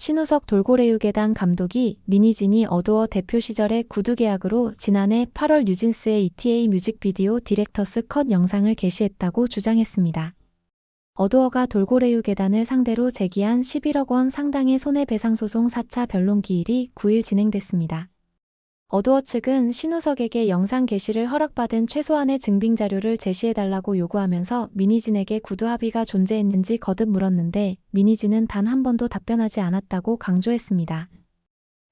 신우석 돌고래유괴단 감독이 미니진이 어도어 대표 시절의 구두 계약으로 지난해 8월 뉴진스의 ETA 뮤직비디오 디렉터스 컷 영상을 게시했다고 주장했습니다. 어도어가 돌고래유괴단을 상대로 제기한 11억 원 상당의 손해배상 소송 4차 변론 기일이 9일 진행됐습니다. 어도어 측은 신우석에게 영상 게시를 허락받은 최소한의 증빙 자료를 제시해달라고 요구하면서 미니진에게 구두 합의가 존재했는지 거듭 물었는데 미니진은 단 한 번도 답변하지 않았다고 강조했습니다.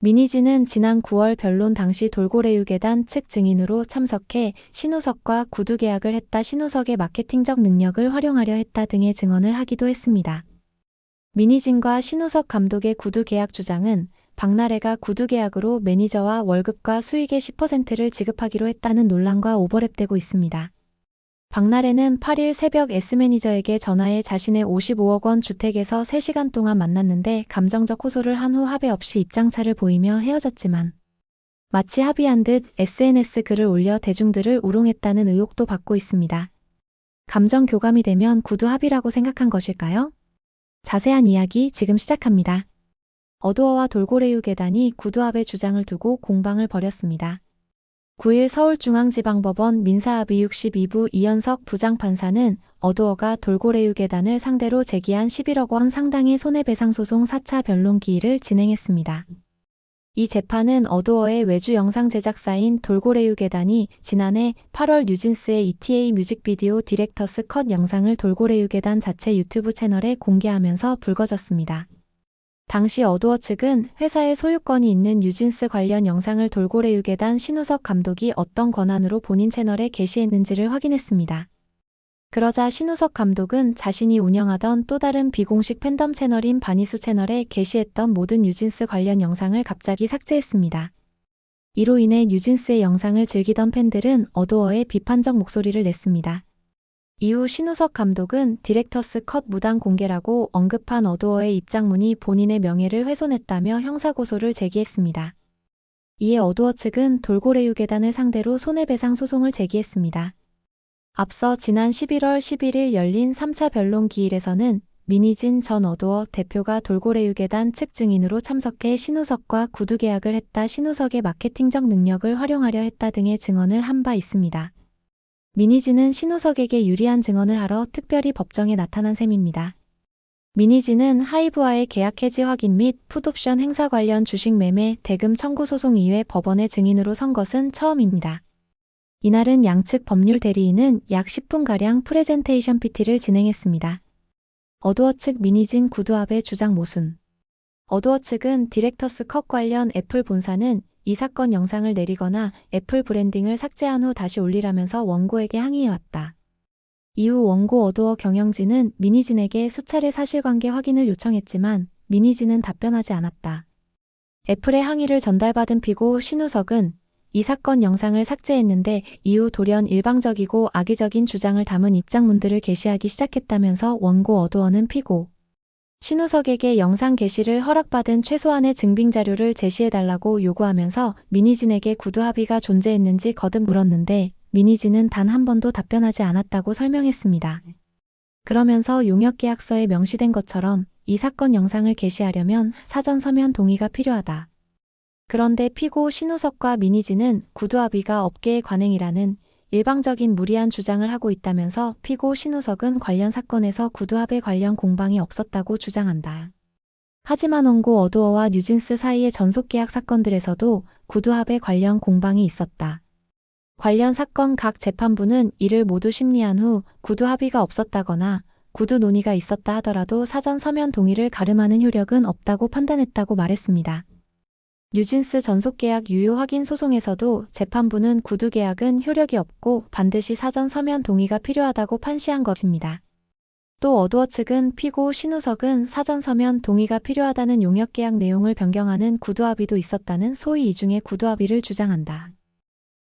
미니진은 지난 9월 변론 당시 돌고래유괴단 측 증인으로 참석해 신우석과 구두 계약을 했다, 신우석의 마케팅적 능력을 활용하려 했다 등의 증언을 하기도 했습니다. 미니진과 신우석 감독의 구두 계약 주장은 박나래가 구두 계약으로 매니저와 월급과 수익의 10%를 지급하기로 했다는 논란과 오버랩되고 있습니다. 박나래는 8일 새벽 S매니저에게 전화해 자신의 55억 원 주택에서 3시간 동안 만났는데 감정적 호소를 한 후 합의 없이 입장차를 보이며 헤어졌지만 마치 합의한 듯 SNS 글을 올려 대중들을 우롱했다는 의혹도 받고 있습니다. 감정 교감이 되면 구두 합의라고 생각한 것일까요? 자세한 이야기 지금 시작합니다. 어도어와 돌고래유괴단이 구두합의 주장을 두고 공방을 벌였습니다. 9일 서울중앙지방법원 민사합의 62부 이현석 부장판사는 어도어가 돌고래유괴단을 상대로 제기한 11억 원 상당의 손해배상 소송 4차 변론 기일을 진행했습니다. 이 재판은 어도어의 외주 영상 제작사인 돌고래유괴단이 지난해 8월 뉴진스의 ETA 뮤직비디오 디렉터스 컷 영상을 돌고래유괴단 자체 유튜브 채널에 공개하면서 불거졌습니다. 당시 어도어 측은 회사의 소유권이 있는 뉴진스 관련 영상을 돌고래유괴단 신우석 감독이 어떤 권한으로 본인 채널에 게시했는지를 확인했습니다. 그러자 신우석 감독은 자신이 운영하던 또 다른 비공식 팬덤 채널인 바니수 채널에 게시했던 모든 뉴진스 관련 영상을 갑자기 삭제했습니다. 이로 인해 뉴진스의 영상을 즐기던 팬들은 어도어에 비판적 목소리를 냈습니다. 이후 신우석 감독은 디렉터스 컷 무단 공개라고 언급한 어도어의 입장문이 본인의 명예를 훼손했다며 형사고소를 제기했습니다. 이에 어도어 측은 돌고래유괴단을 상대로 손해배상 소송을 제기했습니다. 앞서 지난 11월 11일 열린 3차 변론 기일에서는 미니진 전 어도어 대표가 돌고래유괴단 측 증인으로 참석해 신우석과 구두 계약을 했다, 신우석의 마케팅적 능력을 활용하려 했다 등의 증언을 한 바 있습니다. 미니진은 신우석에게 유리한 증언을 하러 특별히 법정에 나타난 셈입니다. 미니진은 하이브와의 계약 해지 확인 및 풋옵션 행사 관련 주식 매매 대금 청구 소송 이외 법원의 증인으로 선 것은 처음입니다. 이날은 양측 법률 대리인은 약 10분가량 프레젠테이션 PT를 진행했습니다. 어도어 측 미니진 구두합의 주장 모순. 어도어 측은 디렉터스 컷 관련 애플 본사는 이 사건 영상을 내리거나 애플 브랜딩을 삭제한 후 다시 올리라면서 원고에게 항의해왔다. 이후 원고 어도어 경영진은 미니진에게 수차례 사실관계 확인을 요청했지만 미니진은 답변하지 않았다. 애플의 항의를 전달받은 피고 신우석은 이 사건 영상을 삭제했는데 이후 돌연 일방적이고 악의적인 주장을 담은 입장문들을 게시하기 시작했다면서 원고 어도어는 피고 신우석에게 영상 게시를 허락받은 최소한의 증빙 자료를 제시해달라고 요구하면서 미니진에게 구두 합의가 존재했는지 거듭 물었는데 미니진은 단 한 번도 답변하지 않았다고 설명했습니다. 그러면서 용역계약서에 명시된 것처럼 이 사건 영상을 게시하려면 사전 서면 동의가 필요하다. 그런데 피고 신우석과 미니진은 구두 합의가 업계의 관행이라는 일방적인 무리한 주장을 하고 있다면서 피고 신우석은 관련 사건에서 구두합의 관련 공방이 없었다고 주장한다. 하지만 원고 어도어와 뉴진스 사이의 전속계약 사건들에서도 구두합의 관련 공방이 있었다. 관련 사건 각 재판부는 이를 모두 심리한 후 구두 합의가 없었다거나 구두 논의가 있었다 하더라도 사전 서면 동의를 가름하는 효력은 없다고 판단했다고 말했습니다. 뉴진스 전속계약 유효 확인 소송에서도 재판부는 구두 계약은 효력이 없고 반드시 사전 서면 동의가 필요하다고 판시한 것입니다. 또 어도어 측은 피고 신우석은 사전 서면 동의가 필요하다는 용역계약 내용을 변경하는 구두 합의도 있었다는 소위 이중의 구두 합의를 주장한다.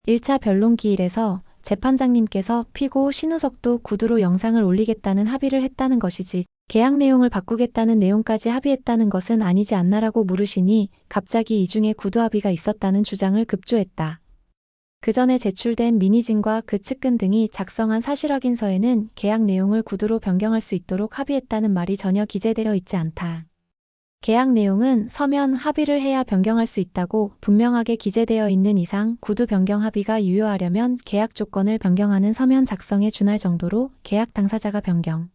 1차 변론 기일에서 재판장님께서 피고 신우석도 구두로 영상을 올리겠다는 합의를 했다는 것이지 계약 내용을 바꾸겠다는 내용까지 합의했다는 것은 아니지 않나라고 물으시니 갑자기 이중에 구두 합의가 있었다는 주장을 급조했다. 그 전에 제출된 미니진과 그 측근 등이 작성한 사실확인서에는 계약 내용을 구두로 변경할 수 있도록 합의했다는 말이 전혀 기재되어 있지 않다. 계약 내용은 서면 합의를 해야 변경할 수 있다고 분명하게 기재되어 있는 이상 구두 변경 합의가 유효하려면 계약 조건을 변경하는 서면 작성에 준할 정도로 계약 당사자가 변경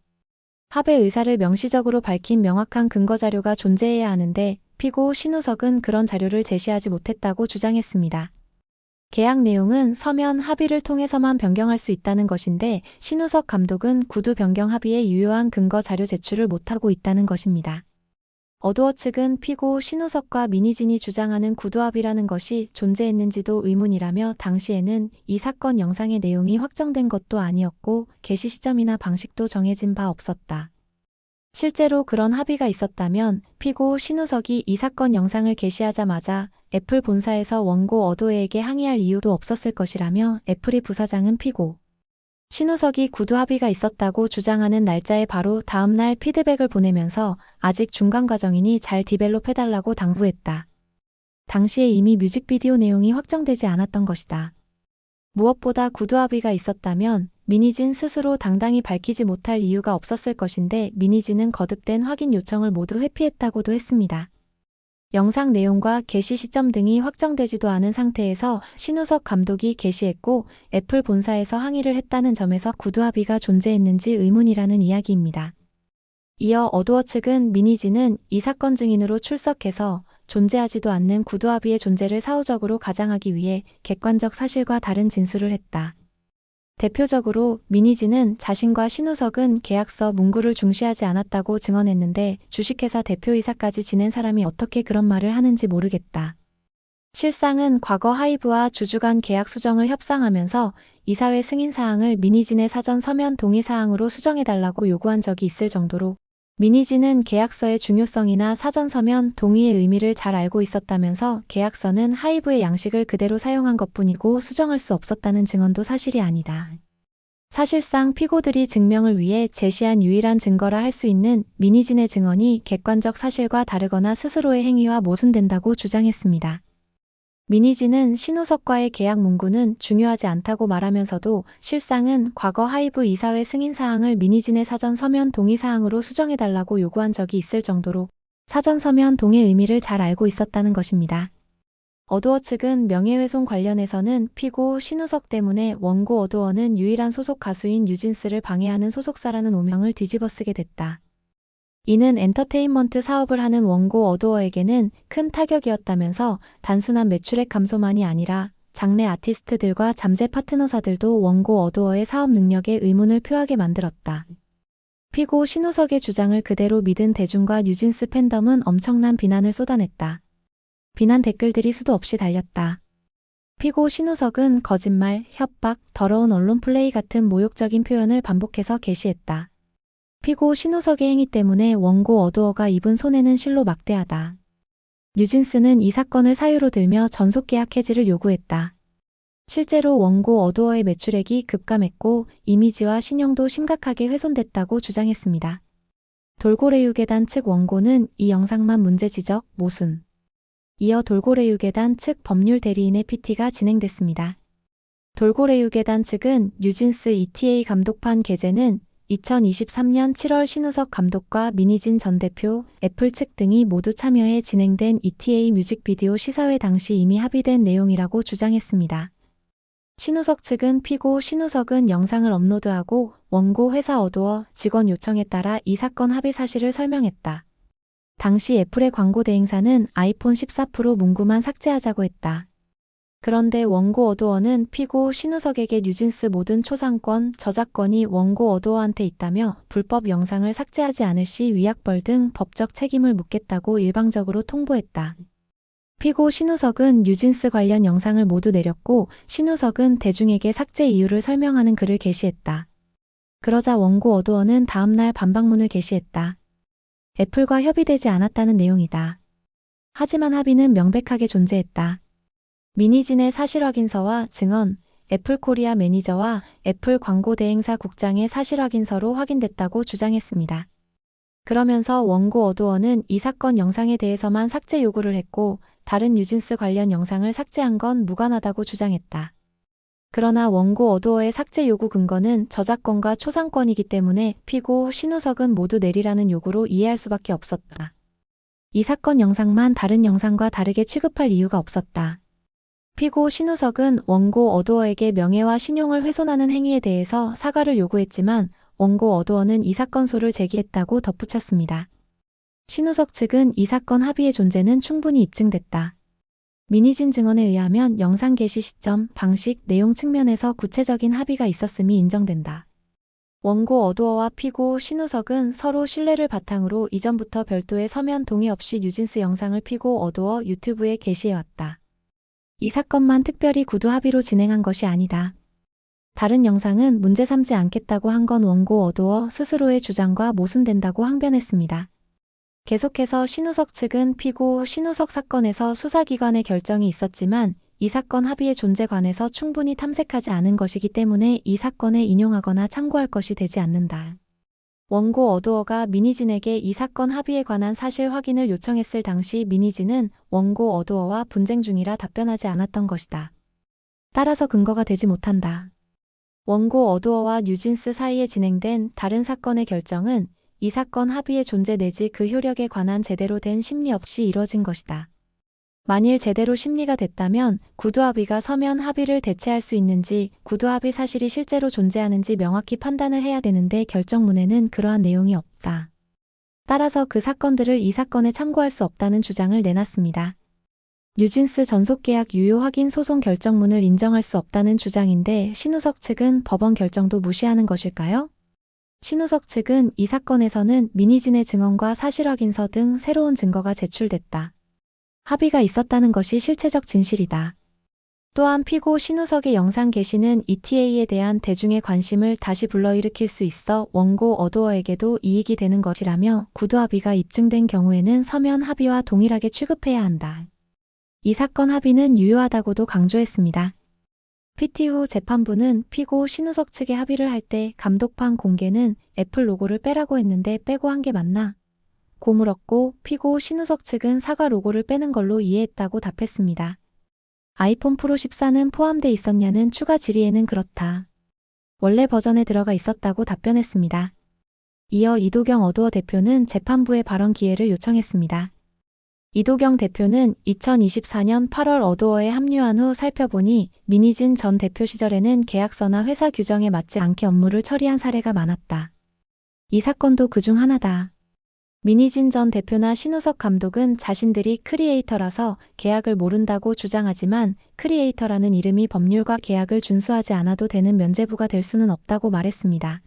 합의 의사를 명시적으로 밝힌 명확한 근거 자료가 존재해야 하는데 피고 신우석은 그런 자료를 제시하지 못했다고 주장했습니다. 계약 내용은 서면 합의를 통해서만 변경할 수 있다는 것인데 신우석 감독은 구두 변경 합의에 유효한 근거 자료 제출을 못하고 있다는 것입니다. 어도어 측은 피고 신우석과 미니진이 주장하는 구두 합의라는 것이 존재했는지도 의문이라며 당시에는 이 사건 영상의 내용이 확정된 것도 아니었고 게시 시점이나 방식도 정해진 바 없었다. 실제로 그런 합의가 있었다면 피고 신우석이 이 사건 영상을 게시하자마자 애플 본사에서 원고 어도어에게 항의할 이유도 없었을 것이라며 애플의 부사장은 피고 신우석이 구두 합의가 있었다고 주장하는 날짜에 바로 다음 날 피드백을 보내면서 아직 중간 과정이니 잘 디벨롭해달라고 당부했다. 당시에 이미 뮤직비디오 내용이 확정되지 않았던 것이다. 무엇보다 구두 합의가 있었다면 미니진 스스로 당당히 밝히지 못할 이유가 없었을 것인데 미니진은 거듭된 확인 요청을 모두 회피했다고도 했습니다. 영상 내용과 게시 시점 등이 확정되지도 않은 상태에서 신우석 감독이 게시했고 애플 본사에서 항의를 했다는 점에서 구두 합의가 존재했는지 의문이라는 이야기입니다. 이어 어도어 측은 미니진은 이 사건 증인으로 출석해서 존재하지도 않는 구두 합의의 존재를 사후적으로 가장하기 위해 객관적 사실과 다른 진술을 했다. 대표적으로 미니진은 자신과 신우석은 계약서 문구를 중시하지 않았다고 증언했는데 주식회사 대표이사까지 지낸 사람이 어떻게 그런 말을 하는지 모르겠다. 실상은 과거 하이브와 주주 간 계약 수정을 협상하면서 이사회 승인사항을 미니진의 사전 서면 동의사항으로 수정해달라고 요구한 적이 있을 정도로 미니진은 계약서의 중요성이나 사전 서면 동의의 의미를 잘 알고 있었다면서 계약서는 하이브의 양식을 그대로 사용한 것뿐이고 수정할 수 없었다는 증언도 사실이 아니다. 사실상 피고들이 증명을 위해 제시한 유일한 증거라 할 수 있는 미니진의 증언이 객관적 사실과 다르거나 스스로의 행위와 모순된다고 주장했습니다. 미니진은 신우석과의 계약 문구는 중요하지 않다고 말하면서도 실상은 과거 하이브 이사회 승인사항을 미니진의 사전 서면 동의사항으로 수정해달라고 요구한 적이 있을 정도로 사전 서면 동의 의미를 잘 알고 있었다는 것입니다. 어도어 측은 명예훼손 관련해서는 피고 신우석 때문에 원고 어도어는 유일한 소속 가수인 뉴진스를 방해하는 소속사라는 오명을 뒤집어쓰게 됐다. 이는 엔터테인먼트 사업을 하는 원고 어도어에게는 큰 타격이었다면서 단순한 매출액 감소만이 아니라 장래 아티스트들과 잠재 파트너사들도 원고 어도어의 사업 능력에 의문을 표하게 만들었다. 피고 신우석의 주장을 그대로 믿은 대중과 뉴진스 팬덤은 엄청난 비난을 쏟아냈다. 비난 댓글들이 수도 없이 달렸다. 피고 신우석은 거짓말, 협박, 더러운 언론 플레이 같은 모욕적인 표현을 반복해서 게시했다. 피고 신우석의 행위 때문에 원고 어도어가 입은 손해는 실로 막대하다. 뉴진스는 이 사건을 사유로 들며 전속계약 해지를 요구했다. 실제로 원고 어도어의 매출액이 급감했고 이미지와 신용도 심각하게 훼손됐다고 주장했습니다. 돌고래유괴단 측 원고는 이 영상만 문제 지적, 모순. 이어 돌고래유괴단 측 법률 대리인의 PT가 진행됐습니다. 돌고래유괴단 측은 뉴진스 ETA 감독판 게재는 2023년 7월 신우석 감독과 미니진 전 대표, 애플 측 등이 모두 참여해 진행된 ETA 뮤직비디오 시사회 당시 이미 합의된 내용이라고 주장했습니다. 신우석 측은 피고 신우석은 영상을 업로드하고 원고 회사 어도어 직원 요청에 따라 이 사건 합의 사실을 설명했다. 당시 애플의 광고 대행사는 아이폰 14 프로 문구만 삭제하자고 했다. 그런데 원고 어도어는 피고 신우석에게 뉴진스 모든 초상권, 저작권이 원고 어도어한테 있다며 불법 영상을 삭제하지 않을 시 위약벌 등 법적 책임을 묻겠다고 일방적으로 통보했다. 피고 신우석은 뉴진스 관련 영상을 모두 내렸고 신우석은 대중에게 삭제 이유를 설명하는 글을 게시했다. 그러자 원고 어도어는 다음날 반박문을 게시했다. 애플과 협의되지 않았다는 내용이다. 하지만 합의는 명백하게 존재했다. 미니진의 사실확인서와 증언, 애플 코리아 매니저와 애플 광고 대행사 국장의 사실확인서로 확인됐다고 주장했습니다. 그러면서 원고 어도어는 이 사건 영상에 대해서만 삭제 요구를 했고 다른 뉴진스 관련 영상을 삭제한 건 무관하다고 주장했다. 그러나 원고 어도어의 삭제 요구 근거는 저작권과 초상권이기 때문에 피고 신우석은 모두 내리라는 요구로 이해할 수밖에 없었다. 이 사건 영상만 다른 영상과 다르게 취급할 이유가 없었다. 피고 신우석은 원고 어두어에게 명예와 신용을 훼손하는 행위에 대해서 사과를 요구했지만 원고 어두어는 이 사건소를 제기했다고 덧붙였습니다. 신우석 측은 이 사건 합의의 존재는 충분히 입증됐다. 민희진 증언에 의하면 영상 게시 시점, 방식, 내용 측면에서 구체적인 합의가 있었음이 인정된다. 원고 어두어와 피고 신우석은 서로 신뢰를 바탕으로 이전부터 별도의 서면 동의 없이 뉴진스 영상을 피고 어두어 유튜브에 게시해왔다. 이 사건만 특별히 구두 합의로 진행한 것이 아니다. 다른 영상은 문제 삼지 않겠다고 한 건 원고 어두어 스스로의 주장과 모순된다고 항변했습니다. 계속해서 신우석 측은 피고 신우석 사건에서 수사기관의 결정이 있었지만 이 사건 합의의 존재 관해서 충분히 탐색하지 않은 것이기 때문에 이 사건에 인용하거나 참고할 것이 되지 않는다. 원고 어두어가 민희진에게 이 사건 합의에 관한 사실 확인을 요청했을 당시 민희진은 원고 어두어와 분쟁 중이라 답변하지 않았던 것이다. 따라서 근거가 되지 못한다. 원고 어두어와 뉴진스 사이에 진행된 다른 사건의 결정은 이 사건 합의의 존재 내지 그 효력에 관한 제대로 된 심리 없이 이뤄진 것이다. 만일 제대로 심리가 됐다면 구두합의가 서면 합의를 대체할 수 있는지 구두합의 사실이 실제로 존재하는지 명확히 판단을 해야 되는데 결정문에는 그러한 내용이 없다. 따라서 그 사건들을 이 사건에 참고할 수 없다는 주장을 내놨습니다. 뉴진스 전속계약 유효 확인 소송 결정문을 인정할 수 없다는 주장인데 신우석 측은 법원 결정도 무시하는 것일까요? 신우석 측은 이 사건에서는 민희진의 증언과 사실확인서 등 새로운 증거가 제출됐다. 합의가 있었다는 것이 실체적 진실이다. 또한 피고 신우석의 영상 게시는 ETA에 대한 대중의 관심을 다시 불러일으킬 수 있어 원고 어두어에게도 이익이 되는 것이라며 구두 합의가 입증된 경우에는 서면 합의와 동일하게 취급해야 한다. 이 사건 합의는 유효하다고도 강조했습니다. PT 후 재판부는 피고 신우석 측의 합의를 할 때 감독판 공개는 애플 로고를 빼라고 했는데 빼고 한 게 맞나? 고 물었고 피고 신우석 측은 사과 로고를 빼는 걸로 이해했다고 답했습니다. 아이폰 프로 14는 포함돼 있었냐는 추가 질의에는 그렇다. 원래 버전에 들어가 있었다고 답변했습니다. 이어 이도경 어두어 대표는 재판부에 발언 기회를 요청했습니다. 이도경 대표는 2024년 8월 어두어에 합류한 후 살펴보니 민희진 전 대표 시절에는 계약서나 회사 규정에 맞지 않게 업무를 처리한 사례가 많았다. 이 사건도 그중 하나다. 민희진 전 대표나 신우석 감독은 자신들이 크리에이터라서 계약을 모른다고 주장하지만 크리에이터라는 이름이 법률과 계약을 준수하지 않아도 되는 면죄부가 될 수는 없다고 말했습니다.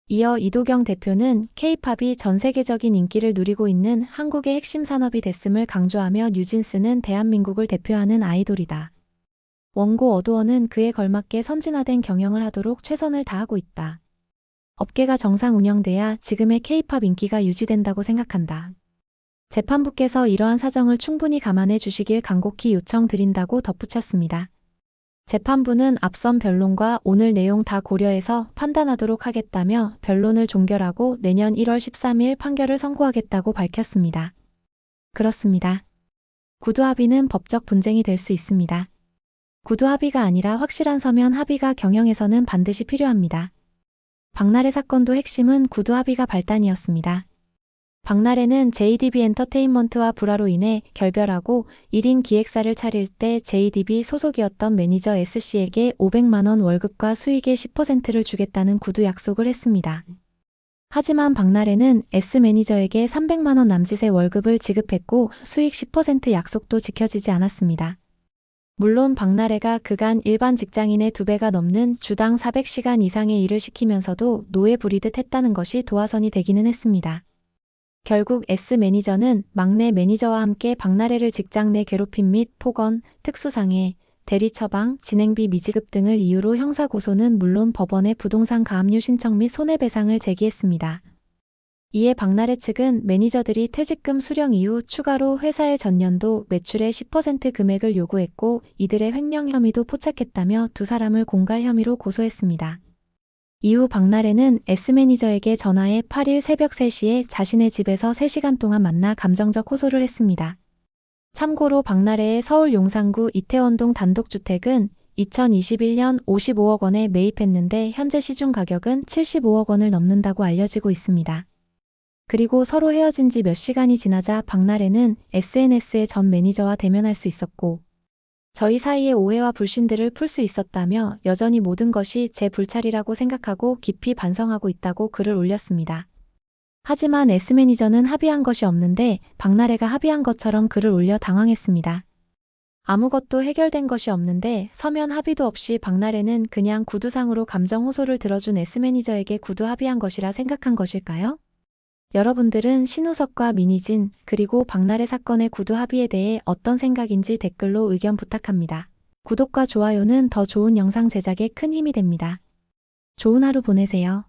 이어 이도경 대표는 K-팝이 전 세계적인 인기를 누리고 있는 한국의 핵심 산업이 됐음을 강조하며 뉴진스는 대한민국을 대표하는 아이돌이다. 원고 어두어는 그에 걸맞게 선진화된 경영을 하도록 최선을 다하고 있다. 업계가 정상 운영돼야 지금의 K-팝 인기가 유지된다고 생각한다. 재판부께서 이러한 사정을 충분히 감안해 주시길 간곡히 요청드린다고 덧붙였습니다. 재판부는 앞선 변론과 오늘 내용 다 고려해서 판단하도록 하겠다며 변론을 종결하고 내년 1월 13일 판결을 선고하겠다고 밝혔습니다. 그렇습니다. 구두 합의는 법적 분쟁이 될 수 있습니다. 구두 합의가 아니라 확실한 서면 합의가 경영에서는 반드시 필요합니다. 박나래 사건도 핵심은 구두 합의가 발단이었습니다. 박나래는 JDB 엔터테인먼트와 불화로 인해 결별하고 1인 기획사를 차릴 때 JDB 소속이었던 매니저 S씨에게 500만 원 월급과 수익의 10%를 주겠다는 구두 약속을 했습니다. 하지만 박나래는 S 매니저에게 300만 원 남짓의 월급을 지급했고 수익 10% 약속도 지켜지지 않았습니다. 물론 박나래가 그간 일반 직장인의 2배가 넘는 주당 400시간 이상의 일을 시키면서도 노예 부리듯 했다는 것이 도화선이 되기는 했습니다. 결국 S 매니저는 막내 매니저와 함께 박나래를 직장 내 괴롭힘 및 폭언, 특수상해, 대리 처방, 진행비 미지급 등을 이유로 형사고소는 물론 법원에 부동산 가압류 신청 및 손해배상을 제기했습니다. 이에 박나래 측은 매니저들이 퇴직금 수령 이후 추가로 회사의 전년도 매출의 10% 금액을 요구했고 이들의 횡령 혐의도 포착했다며 두 사람을 공갈 혐의로 고소했습니다. 이후 박나래는 S매니저에게 전화해 8일 새벽 3시에 자신의 집에서 3시간 동안 만나 감정적 호소를 했습니다. 참고로 박나래의 서울 용산구 이태원동 단독주택은 2021년 55억 원에 매입했는데 현재 시중 가격은 75억 원을 넘는다고 알려지고 있습니다. 그리고 서로 헤어진 지 몇 시간이 지나자 박나래는 SNS의 전 매니저와 대면할 수 있었고, 저희 사이의 오해와 불신들을 풀 수 있었다며 여전히 모든 것이 제 불찰이라고 생각하고 깊이 반성하고 있다고 글을 올렸습니다. 하지만 S매니저는 합의한 것이 없는데 박나래가 합의한 것처럼 글을 올려 당황했습니다. 아무것도 해결된 것이 없는데 서면 합의도 없이 박나래는 그냥 구두상으로 감정 호소를 들어준 S매니저에게 구두 합의한 것이라 생각한 것일까요? 여러분들은 신우석과 민희진 그리고 박나래 사건의 구두 합의에 대해 어떤 생각인지 댓글로 의견 부탁합니다. 구독과 좋아요는 더 좋은 영상 제작에 큰 힘이 됩니다. 좋은 하루 보내세요.